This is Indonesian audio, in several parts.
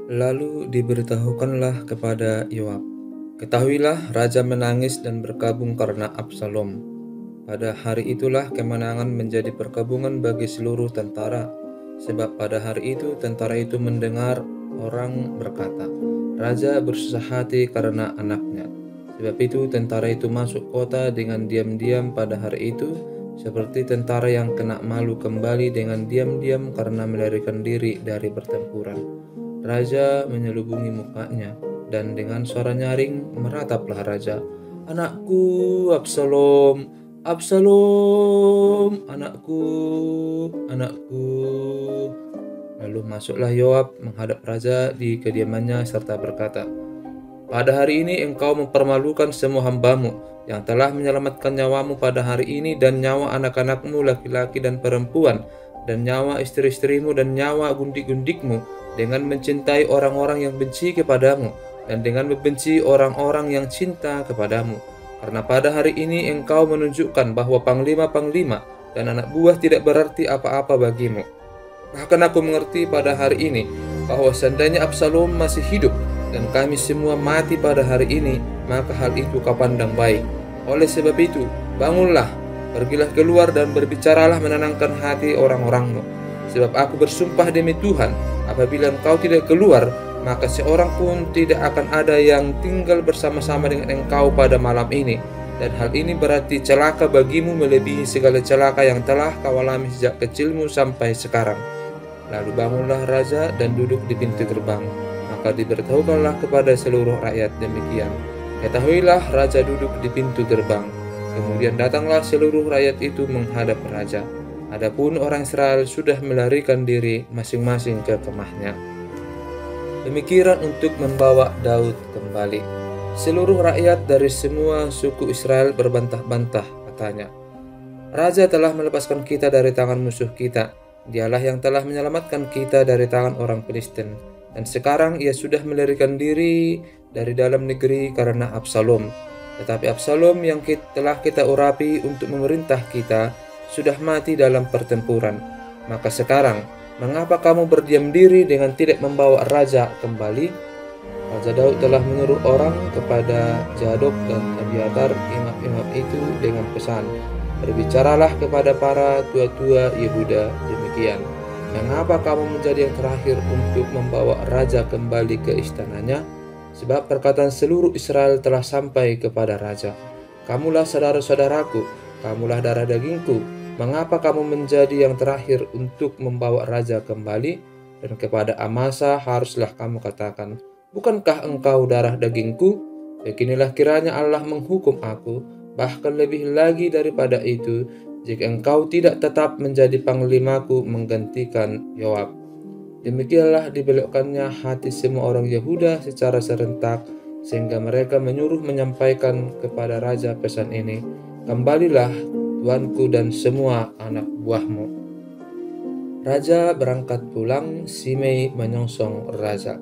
Lalu diberitahukanlah kepada Yoab, "Ketahuilah, raja menangis dan berkabung karena Absalom." Pada hari itulah kemenangan menjadi perkabungan bagi seluruh tentara, sebab pada hari itu tentara itu mendengar orang berkata, "Raja bersusah hati karena anaknya." Sebab itu tentara itu masuk kota dengan diam-diam pada hari itu, seperti tentara yang kena malu kembali dengan diam-diam karena melarikan diri dari pertempuran. Raja menyelubungi mukanya, dan dengan suara nyaring merataplah raja, "Anakku Absalom, Absalom, anakku, anakku." Lalu masuklah Yoab menghadap raja di kediamannya serta berkata, "Pada hari ini engkau mempermalukan semua hambamu yang telah menyelamatkan nyawamu pada hari ini dan nyawa anak-anakmu laki-laki dan perempuan dan nyawa istri-istrimu dan nyawa gundik-gundikmu dengan mencintai orang-orang yang benci kepadamu dan dengan membenci orang-orang yang cinta kepadamu. Karena pada hari ini engkau menunjukkan bahwa panglima-panglima dan anak buah tidak berarti apa-apa bagimu. Bahkan aku mengerti pada hari ini bahwa seandainya Absalom masih hidup dan kami semua mati pada hari ini, maka hal itu kau pandang baik. Oleh sebab itu, bangunlah, pergilah keluar dan berbicaralah menenangkan hati orang-orangmu. Sebab aku bersumpah demi Tuhan, apabila engkau tidak keluar, maka seorang pun tidak akan ada yang tinggal bersama-sama dengan engkau pada malam ini. Dan hal ini berarti celaka bagimu melebihi segala celaka yang telah kau alami sejak kecilmu sampai sekarang." Lalu bangunlah raja dan duduk di pintu gerbang. Maka diberitahukanlah kepada seluruh rakyat demikian, "Ketahuilah, raja duduk di pintu gerbang." Kemudian datanglah seluruh rakyat itu menghadap raja. Adapun orang Israel sudah melarikan diri masing-masing ke kemahnya. Pemikiran untuk membawa Daud kembali. Seluruh rakyat dari semua suku Israel berbantah-bantah, katanya, "Raja telah melepaskan kita dari tangan musuh kita. Dialah yang telah menyelamatkan kita dari tangan orang Filistin. Dan sekarang ia sudah melarikan diri dari dalam negeri karena Absalom. Tetapi Absalom yang telah kita urapi untuk memerintah kita sudah mati dalam pertempuran. Maka sekarang, mengapa kamu berdiam diri dengan tidak membawa raja kembali?" Raja Daud telah menyuruh orang kepada Zadok dan Abiatar imam-imam itu dengan pesan, "Berbicaralah kepada para tua-tua Yehuda demikian, mengapa kamu menjadi yang terakhir untuk membawa raja kembali ke istananya? Sebab perkataan seluruh Israel telah sampai kepada raja. Kamulah saudara-saudaraku, kamulah darah dagingku. Mengapa kamu menjadi yang terakhir untuk membawa raja kembali?" Dan kepada Amasa haruslah kamu katakan, "Bukankah engkau darah dagingku? Beginilah kiranya Allah menghukum aku, bahkan lebih lagi daripada itu, jika engkau tidak tetap menjadi panglimaku menggantikan Yoab." Demikianlah dibelokkannya hati semua orang Yehuda secara serentak, sehingga mereka menyuruh menyampaikan kepada raja pesan ini, "Kembalilah, tuanku dan semua anak buahmu." Raja berangkat pulang, Simei menyongsong raja.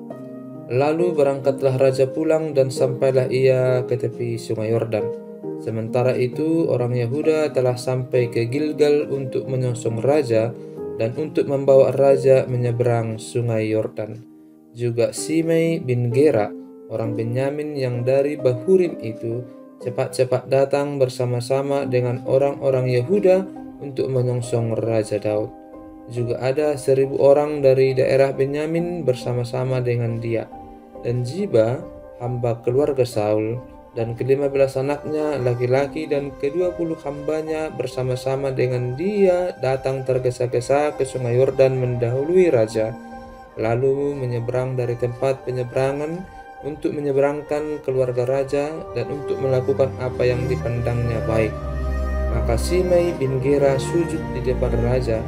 Lalu berangkatlah raja pulang dan sampailah ia ke tepi sungai Yordan. Sementara itu orang Yehuda telah sampai ke Gilgal untuk menyongsong raja dan untuk membawa raja menyeberang sungai Yordan. Juga Simei bin Gera, orang Benyamin yang dari Bahurim itu, cepat-cepat datang bersama-sama dengan orang-orang Yehuda untuk menyongsong raja Daud. Juga ada 1.000 orang dari daerah Benyamin bersama-sama dengan dia. Dan Ziba, hamba keluarga Saul, dan ke-15 anaknya laki-laki dan ke-20 hambanya bersama-sama dengan dia datang tergesa-gesa ke sungai Yordan mendahului raja, lalu menyeberang dari tempat penyeberangan untuk menyeberangkan keluarga raja dan untuk melakukan apa yang dipandangnya baik. Maka Simei bin Gera sujud di depan raja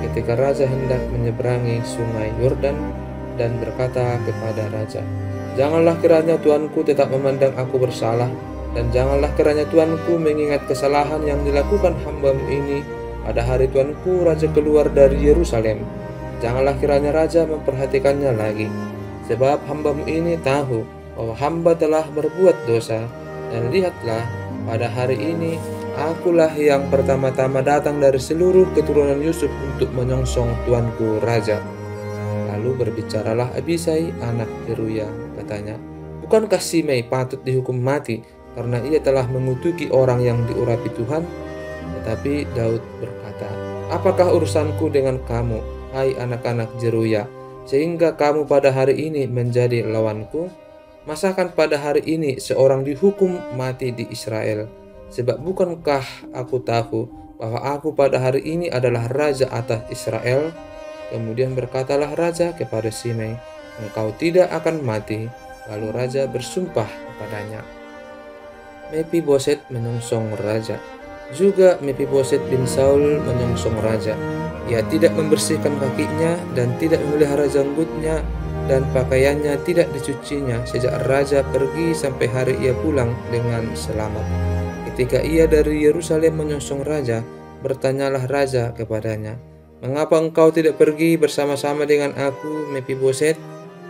ketika raja hendak menyeberangi sungai Yordan dan berkata kepada raja, "Janganlah kiranya tuanku tetap memandang aku bersalah, dan janganlah kiranya tuanku mengingat kesalahan yang dilakukan hambamu ini pada hari tuanku raja keluar dari Yerusalem. Janganlah kiranya raja memperhatikannya lagi, sebab hambamu ini tahu bahwa hamba telah berbuat dosa. Dan lihatlah, pada hari ini akulah yang pertama-tama datang dari seluruh keturunan Yusuf untuk menyongsong tuanku raja." Lalu berbicaralah Abisai anak Zeruya, katanya, "Bukankah Simei patut dihukum mati karena ia telah mengutuki orang yang diurapi Tuhan?" Tetapi Daud berkata, "Apakah urusanku dengan kamu, hai anak-anak Zeruya, sehingga kamu pada hari ini menjadi lawanku? Masakan pada hari ini seorang dihukum mati di Israel? Sebab bukankah aku tahu bahwa aku pada hari ini adalah raja atas Israel?" Kemudian berkatalah raja kepada Simei, "Engkau tidak akan mati." Lalu raja bersumpah kepadanya. Mefiboset menyongsong raja. Juga Mefiboset bin Saul menyongsong raja. Ia tidak membersihkan kakinya dan tidak memelihara janggutnya, dan pakaiannya tidak dicucinya sejak raja pergi sampai hari ia pulang dengan selamat. Ketika ia dari Yerusalem menyongsong raja, bertanyalah raja kepadanya, "Mengapa engkau tidak pergi bersama-sama dengan aku, Mefiboset?"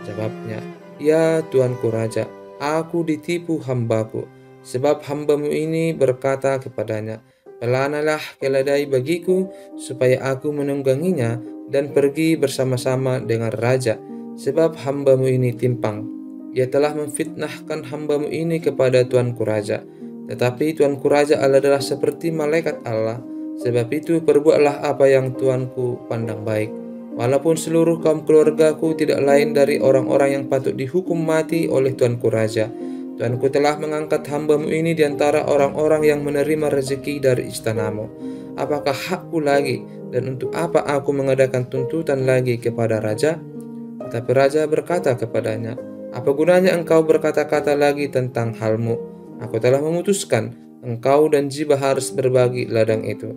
Jawabnya, "Ya tuanku raja, aku ditipu hambaku. Sebab hambamu ini berkata kepadanya, 'Pelanalah keledai bagiku, supaya aku menungganginya dan pergi bersama-sama dengan raja.' Sebab hambamu ini timpang. Ia telah memfitnahkan hambamu ini kepada tuanku raja. Tetapi tuanku raja adalah seperti malaikat Allah. Sebab itu perbuatlah apa yang tuanku pandang baik. Walaupun seluruh kaum keluargaku tidak lain dari orang-orang yang patut dihukum mati oleh tuanku raja. Tuanku telah mengangkat hambamu ini di antara orang-orang yang menerima rezeki dari istanamu. Apakah hakku lagi, dan untuk apa aku mengadakan tuntutan lagi kepada raja?" Tetapi raja berkata kepadanya, "Apa gunanya engkau berkata-kata lagi tentang halmu? Aku telah memutuskan, engkau dan Ziba harus berbagi ladang itu."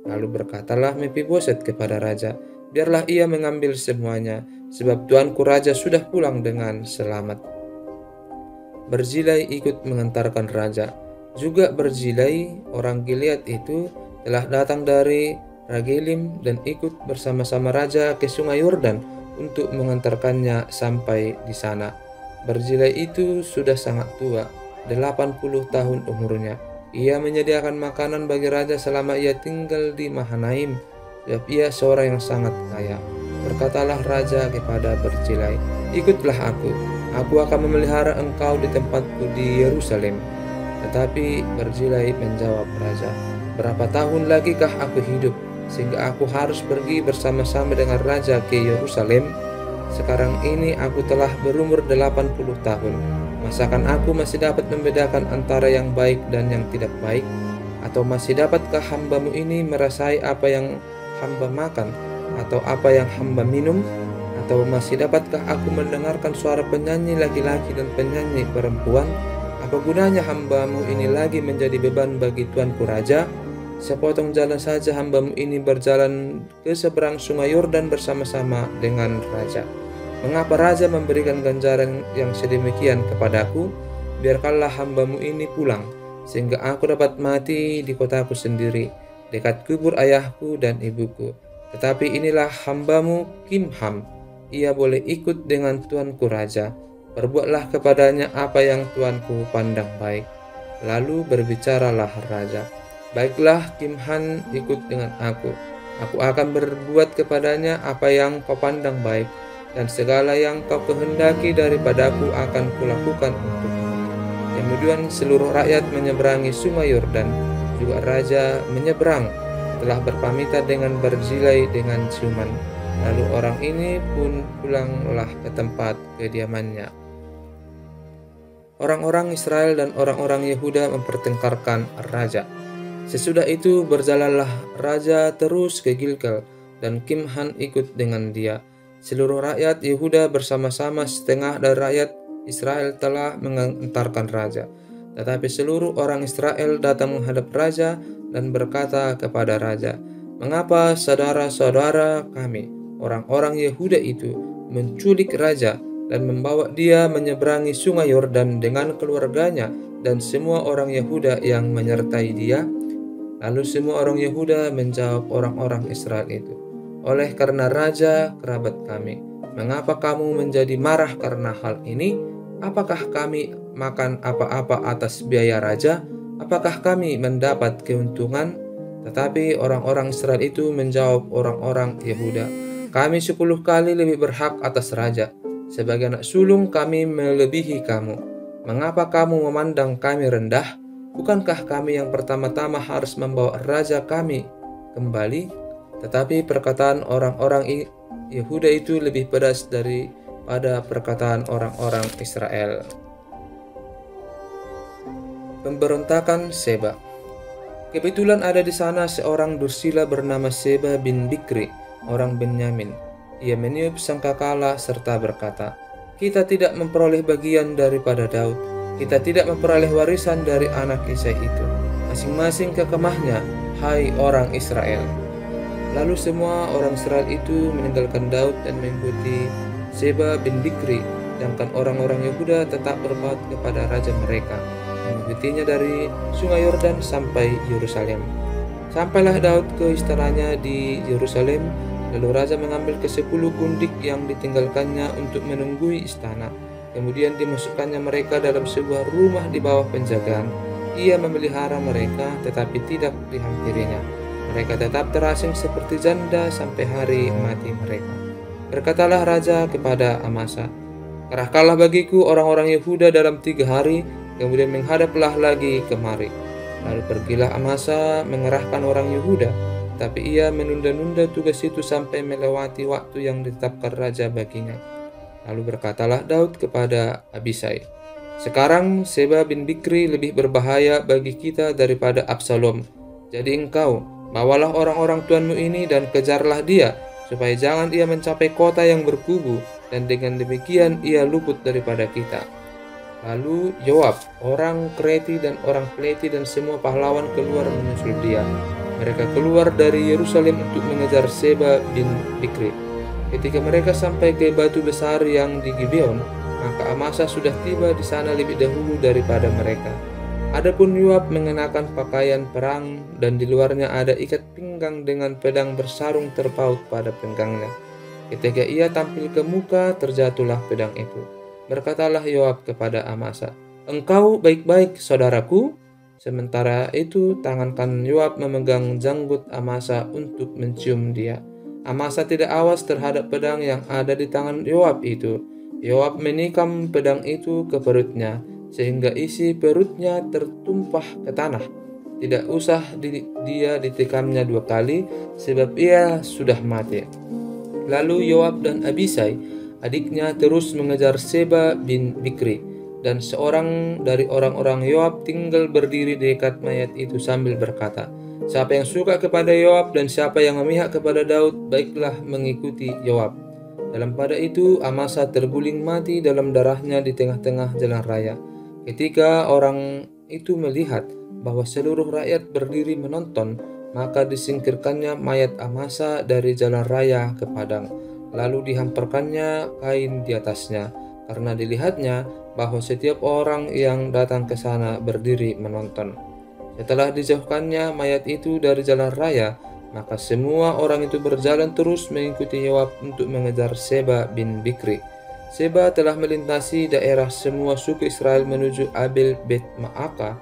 Lalu berkatalah Mefiboset kepada raja, "Biarlah ia mengambil semuanya, sebab tuanku raja sudah pulang dengan selamat." Barzilai ikut mengantarkan raja. Juga Barzilai, orang Gilead itu, telah datang dari Ragelim dan ikut bersama-sama raja ke sungai Yordan untuk mengantarkannya sampai di sana. Barzilai itu sudah sangat tua, 80 tahun umurnya. Ia menyediakan makanan bagi raja selama ia tinggal di Mahanaim, sebab ia seorang yang sangat kaya. Berkatalah raja kepada Barzilai, "Ikutlah aku akan memelihara engkau di tempatku di Yerusalem." Tetapi Barzilai menjawab raja, "Berapa tahun lagikah aku hidup, sehingga aku harus pergi bersama-sama dengan raja ke Yerusalem? Sekarang ini aku telah berumur 80 tahun. Masakan aku masih dapat membedakan antara yang baik dan yang tidak baik? Atau masih dapatkah hambamu ini merasai apa yang hamba makan, atau apa yang hamba minum? Atau masih dapatkah aku mendengarkan suara penyanyi laki-laki dan penyanyi perempuan? Apa gunanya hambamu ini lagi menjadi beban bagi tuanku raja? Sepotong jalan saja hambamu ini berjalan ke seberang sungai Yordan bersama-sama dengan raja. Mengapa raja memberikan ganjaran yang sedemikian kepadaku? Biarkanlah hambamu ini pulang, sehingga aku dapat mati di kotaku sendiri, dekat kubur ayahku dan ibuku. Tetapi inilah hambamu Kimham, ia boleh ikut dengan tuanku raja. Perbuatlah kepadanya apa yang tuanku pandang baik." Lalu berbicaralah raja, "Baiklah, Kimham ikut dengan aku. Aku akan berbuat kepadanya apa yang kau pandang baik, dan segala yang kau kehendaki daripadaku akan kulakukan untukmu." Kemudian seluruh rakyat menyeberangi sungai Yordan. Juga raja menyeberang, telah berpamitan dengan Barzilai dengan ciuman. Lalu orang ini pun pulanglah ke tempat kediamannya. Orang-orang Israel dan orang-orang Yehuda mempertengkarkan raja. Sesudah itu berjalanlah raja terus ke Gilgal, dan Kimham ikut dengan dia. Seluruh rakyat Yehuda bersama-sama setengah dari rakyat Israel telah mengantarkan raja. Tetapi seluruh orang Israel datang menghadap raja dan berkata kepada raja, "Mengapa saudara-saudara kami, orang-orang Yehuda itu, menculik raja dan membawa dia menyeberangi sungai Yordan dengan keluarganya dan semua orang Yehuda yang menyertai dia?" Lalu semua orang Yehuda menjawab orang-orang Israel itu, "Oleh karena raja kerabat kami. Mengapa kamu menjadi marah karena hal ini? Apakah kami makan apa-apa atas biaya raja? Apakah kami mendapat keuntungan?" Tetapi orang-orang Israel itu menjawab orang-orang Yehuda, Kami 10 kali lebih berhak atas raja. Sebagai anak sulung kami melebihi kamu. Mengapa kamu memandang kami rendah? Bukankah kami yang pertama-tama harus membawa raja kami kembali? Tetapi perkataan orang-orang Yehuda itu lebih pedas daripada perkataan orang-orang Israel. Pemberontakan Seba. Kebetulan ada di sana seorang dursila bernama Seba bin Bikri, orang Benyamin. Ia meniup sangkakala serta berkata, "Kita tidak memperoleh bagian daripada Daud. Kita tidak memperoleh warisan dari anak Isai itu. Masing-masing ke kemahnya, hai orang Israel." Lalu semua orang Israel itu meninggalkan Daud dan mengikuti Seba bin Bikri, sedangkan orang-orang Yehuda tetap berpaut kepada raja mereka, mengikutinya dari sungai Yordan sampai Yerusalem. Sampailah Daud ke istananya di Yerusalem, lalu raja mengambil ke-10 gundik yang ditinggalkannya untuk menunggui istana. Kemudian dimasukkannya mereka dalam sebuah rumah di bawah penjagaan. Ia memelihara mereka, tetapi tidak dihampirinya. Mereka tetap terasing seperti janda sampai hari mati mereka. Berkatalah raja kepada Amasa, "Kerahkanlah bagiku orang-orang Yehuda dalam 3 hari, kemudian menghadaplah lagi kemari." Lalu pergilah Amasa mengerahkan orang Yehuda, tapi ia menunda-nunda tugas itu sampai melewati waktu yang ditetapkan raja baginya. Lalu berkatalah Daud kepada Abisai, "Sekarang Seba bin Bikri lebih berbahaya bagi kita daripada Absalom. Jadi engkau, bawalah orang-orang tuanmu ini dan kejarlah dia, supaya jangan ia mencapai kota yang berkubu, dan dengan demikian ia luput daripada kita." Lalu Yoab, orang Kreti dan orang Peleti dan semua pahlawan keluar menyusul dia. Mereka keluar dari Yerusalem untuk mengejar Seba bin Bikri. Ketika mereka sampai ke batu besar yang di Gibeon, maka Amasa sudah tiba di sana lebih dahulu daripada mereka. Adapun Yoab mengenakan pakaian perang, dan di luarnya ada ikat pinggang dengan pedang bersarung terpaut pada pinggangnya. Ketika ia tampil ke muka, terjatuhlah pedang itu. Berkatalah Yoab kepada Amasa, "Engkau baik-baik, saudaraku?" Sementara itu tangan kanan Yoab memegang janggut Amasa untuk mencium dia. Amasa tidak awas terhadap pedang yang ada di tangan Yoab itu. Yoab menikam pedang itu ke perutnya, sehingga isi perutnya tertumpah ke tanah. Tidak usah dia ditikamnya 2 kali, sebab ia sudah mati. Lalu Yoab dan Abisai, adiknya, terus mengejar Seba bin Bikri, dan seorang dari orang-orang Yoab tinggal berdiri di dekat mayat itu sambil berkata, "Siapa yang suka kepada Yoab dan siapa yang memihak kepada Daud, baiklah mengikuti Yoab." Dalam pada itu Amasa terguling mati dalam darahnya di tengah-tengah jalan raya. Ketika orang itu melihat bahwa seluruh rakyat berdiri menonton, maka disingkirkannya mayat Amasa dari jalan raya ke padang, lalu dihamparkannya kain di atasnya, karena dilihatnya bahwa setiap orang yang datang ke sana berdiri menonton. Setelah dijauhkannya mayat itu dari jalan raya, maka semua orang itu berjalan terus mengikuti Yoab untuk mengejar Seba bin Bikri. Seba telah melintasi daerah semua suku Israel menuju Abel Bet Maaka,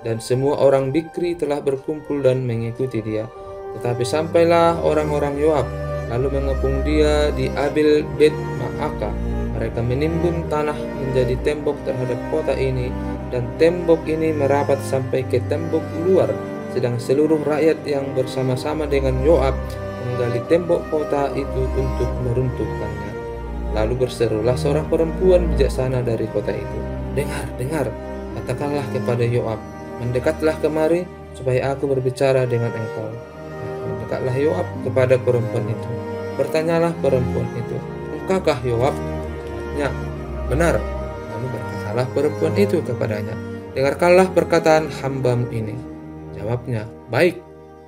dan semua orang Bikri telah berkumpul dan mengikuti dia. Tetapi sampailah orang-orang Yoab, lalu mengepung dia di Abel Bet Maaka. Mereka menimbun tanah menjadi tembok terhadap kota ini, dan tembok ini merapat sampai ke tembok luar, sedang seluruh rakyat yang bersama-sama dengan Yoab menggali tembok kota itu untuk meruntuhkannya. Lalu berserulah seorang perempuan bijaksana dari kota itu, "Dengar, dengar, katakanlah kepada Yoab, mendekatlah kemari supaya aku berbicara dengan engkau." Mendekatlah Yoab kepada perempuan itu. Bertanyalah perempuan itu, "Engkaukah Yoab?" "Ya, benar." Lalu berkatalah perempuan itu kepadanya, "Dengarkanlah perkataan hambamu ini." Jawabnya, "Baik."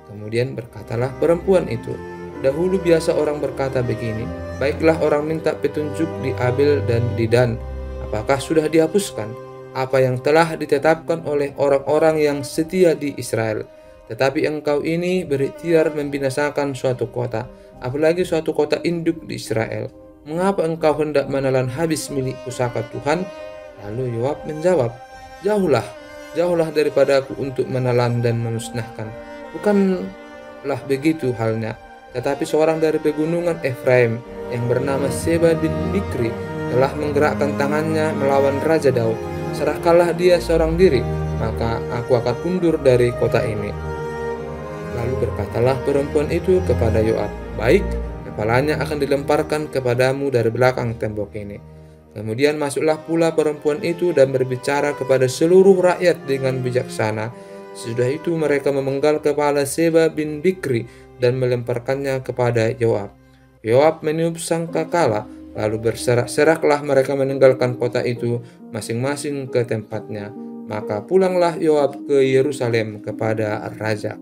Kemudian berkatalah perempuan itu, "Dahulu biasa orang berkata begini, baiklah orang minta petunjuk di Abel dan di Dan. Apakah sudah dihapuskan apa yang telah ditetapkan oleh orang-orang yang setia di Israel? Tetapi engkau ini berikhtiar membinasakan suatu kota, apalagi suatu kota induk di Israel. Mengapa engkau hendak menelan habis milik pusaka Tuhan?" Lalu Yoab menjawab, "Jauhlah, jauhlah daripadaku untuk menelan dan memusnahkan. Bukanlah begitu halnya. Tetapi seorang dari pegunungan Efraim yang bernama Seba bin Bikri telah menggerakkan tangannya melawan Raja Daud. Serahkanlah dia seorang diri, maka aku akan undur dari kota ini." Lalu berkatalah perempuan itu kepada Yoab, "Baik, kepalanya akan dilemparkan kepadamu dari belakang tembok ini." Kemudian masuklah pula perempuan itu dan berbicara kepada seluruh rakyat dengan bijaksana. Sesudah itu mereka memenggal kepala Seba bin Bikri dan melemparkannya kepada Yoab. Yoab meniup sangkakala, lalu berserak-seraklah mereka meninggalkan kota itu masing-masing ke tempatnya. Maka pulanglah Yoab ke Yerusalem kepada raja.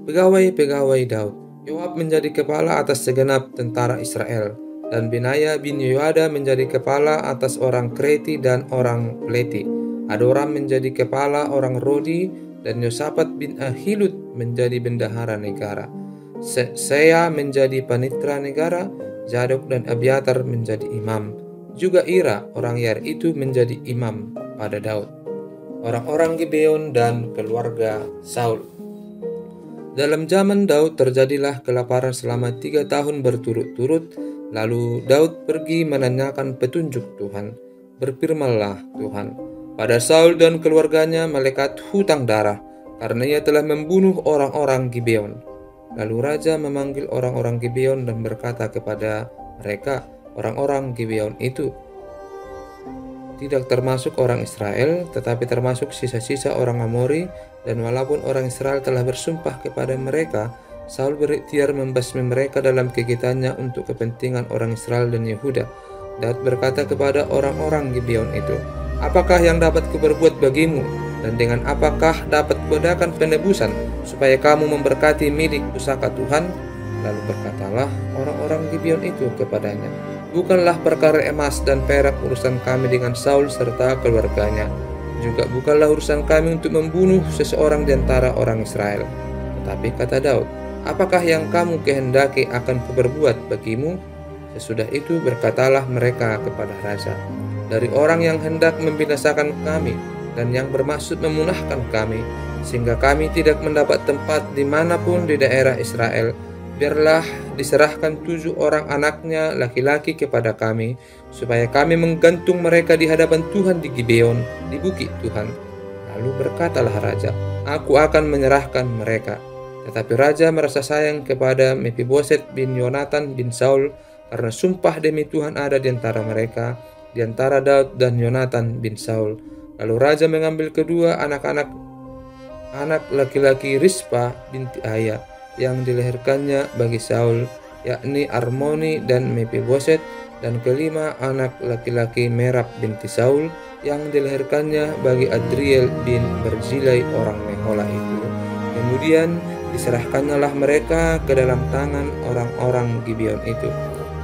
Pegawai-pegawai Daud. Yoab menjadi kepala atas segenap tentara Israel, dan Benaya bin Yehoiada menjadi kepala atas orang Kreti dan orang Pleti. Adoram menjadi kepala orang Rodi, dan Yosafat bin Ahilud menjadi bendahara negara. Seya menjadi panitra negara, Zadok dan Abiatar menjadi imam. Juga Ira orang Yair itu menjadi imam pada Daud. Orang-orang Gibeon dan keluarga Saul. Dalam zaman Daud terjadilah kelaparan selama 3 tahun berturut-turut. Lalu Daud pergi menanyakan petunjuk Tuhan. Berfirmanlah Tuhan, "Pada Saul dan keluarganya malaikat hutang darah, karena ia telah membunuh orang-orang Gibeon." Lalu raja memanggil orang-orang Gibeon dan berkata kepada mereka, "Orang-orang Gibeon itu tidak termasuk orang Israel, tetapi termasuk sisa-sisa orang Amori, dan walaupun orang Israel telah bersumpah kepada mereka, Saul berikhtiar membasmi mereka dalam kegiatannya untuk kepentingan orang Israel dan Yehuda." Daud berkata kepada orang-orang Gibeon itu, "Apakah yang dapat kuperbuat bagimu? Dan dengan apakah dapat kuadakan penebusan supaya kamu memberkati milik pusaka Tuhan?" Lalu berkatalah orang-orang Gibeon itu kepadanya, "Bukanlah perkara emas dan perak urusan kami dengan Saul serta keluarganya. Juga bukanlah urusan kami untuk membunuh seseorang di antara orang Israel. Tetapi," kata Daud, "apakah yang kamu kehendaki akan kuperbuat bagimu?" Sesudah itu berkatalah mereka kepada raja, "Dari orang yang hendak membinasakan kami dan yang bermaksud memunahkan kami, sehingga kami tidak mendapat tempat dimanapun di daerah Israel, biarlah diserahkan 7 orang anaknya laki-laki kepada kami, supaya kami menggantung mereka di hadapan Tuhan di Gibeon, di bukit Tuhan." Lalu berkatalah raja, "Aku akan menyerahkan mereka." Tetapi raja merasa sayang kepada Mephiboset bin Yonatan bin Saul, karena sumpah demi Tuhan ada di antara mereka, di antara Daud dan Yonatan bin Saul. Lalu raja mengambil kedua anak laki-laki Rispa binti Aya yang dilahirkannya bagi Saul, yakni Armoni dan Mephiboset, dan kelima anak laki-laki Merab binti Saul yang dilahirkannya bagi Adriel bin Barzilai orang Meholah itu. Kemudian diserahkannyalah mereka ke dalam tangan orang-orang Gibeon itu.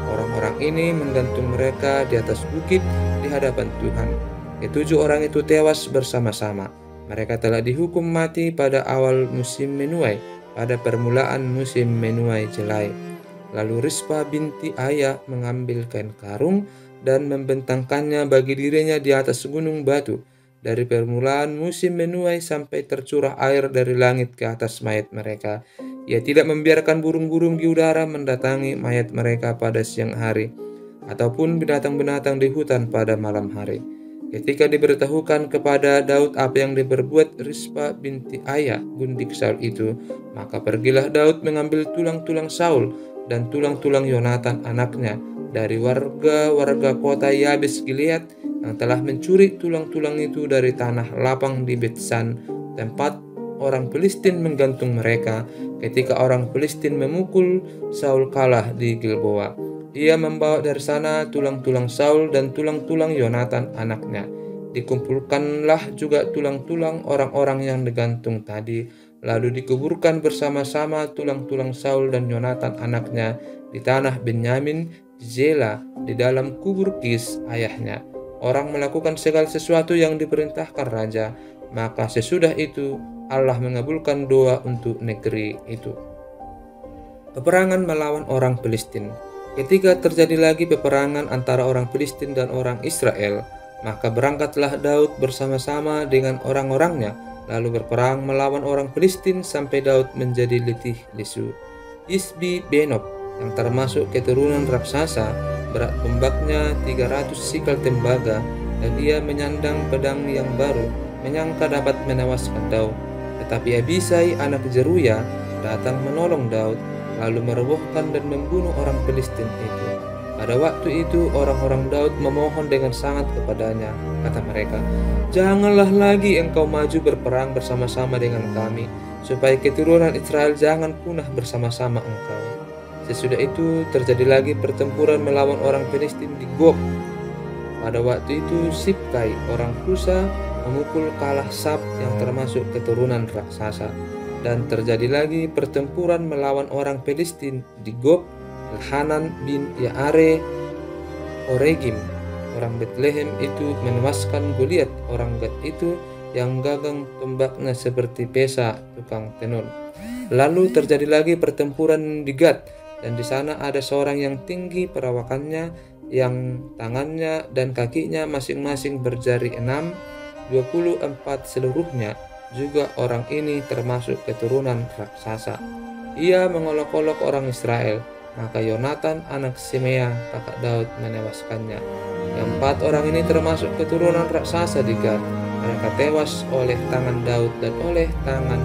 Orang-orang ini menggantung mereka di atas bukit di hadapan Tuhan. Ketujuh orang itu tewas bersama-sama. Mereka telah dihukum mati pada awal musim menuai, pada permulaan musim menuai jelai. Lalu Rispa binti Aya mengambil kain karung dan membentangkannya bagi dirinya di atas gunung batu, dari permulaan musim menuai sampai tercurah air dari langit ke atas mayat mereka. Ia tidak membiarkan burung-burung di udara mendatangi mayat mereka pada siang hari, ataupun binatang-binatang di hutan pada malam hari. Ketika diberitahukan kepada Daud apa yang diperbuat Rispa binti Aya, gundik Saul itu, maka pergilah Daud mengambil tulang-tulang Saul dan tulang-tulang Yonatan anaknya dari warga-warga kota Yabes Gilead yang telah mencuri tulang-tulang itu dari tanah lapang di Betsan, tempat orang Filistin menggantung mereka ketika orang Filistin memukul Saul kalah di Gilboa. Ia membawa dari sana tulang-tulang Saul dan tulang-tulang Yonatan anaknya. Dikumpulkanlah juga tulang-tulang orang-orang yang digantung tadi, lalu dikuburkan bersama-sama tulang-tulang Saul dan Yonatan anaknya di tanah Benyamin, di Zela, di dalam kubur Kis ayahnya. Orang melakukan segala sesuatu yang diperintahkan raja, maka sesudah itu Allah mengabulkan doa untuk negeri itu. Peperangan melawan orang Filistin. Ketika terjadi lagi peperangan antara orang Filistin dan orang Israel, maka berangkatlah Daud bersama-sama dengan orang-orangnya, lalu berperang melawan orang Filistin sampai Daud menjadi letih lesu. Isbi Benob yang termasuk keturunan raksasa, berat tombaknya 300 sikal tembaga, dan dia menyandang pedang yang baru, menyangka dapat menewaskan Daud. Tetapi Abisai anak Zeruya datang menolong Daud, lalu merobohkan dan membunuh orang Filistin itu. Pada waktu itu orang-orang Daud memohon dengan sangat kepadanya. Kata mereka, "Janganlah lagi engkau maju berperang bersama-sama dengan kami, supaya keturunan Israel jangan punah bersama-sama engkau." Sesudah itu terjadi lagi pertempuran melawan orang Filistin di Gob. Pada waktu itu Sibkai orang Kusa memukul kalah Sab yang termasuk keturunan raksasa. Dan terjadi lagi pertempuran melawan orang Filistin di Gob. Elhanan bin Yaare Oregim orang Bethlehem itu menewaskan Goliat orang Gad itu yang gagang tombaknya seperti pesa tukang tenun. Lalu terjadi lagi pertempuran di Gad, dan di sana ada seorang yang tinggi perawakannya, yang tangannya dan kakinya masing-masing berjari 6, 24 seluruhnya. Juga orang ini termasuk keturunan raksasa. Ia mengolok-olok orang Israel. Maka Yonatan anak Simea kakak Daud menewaskannya. Keempat orang ini termasuk keturunan raksasa di Gad. Mereka tewas oleh tangan Daud dan oleh tangan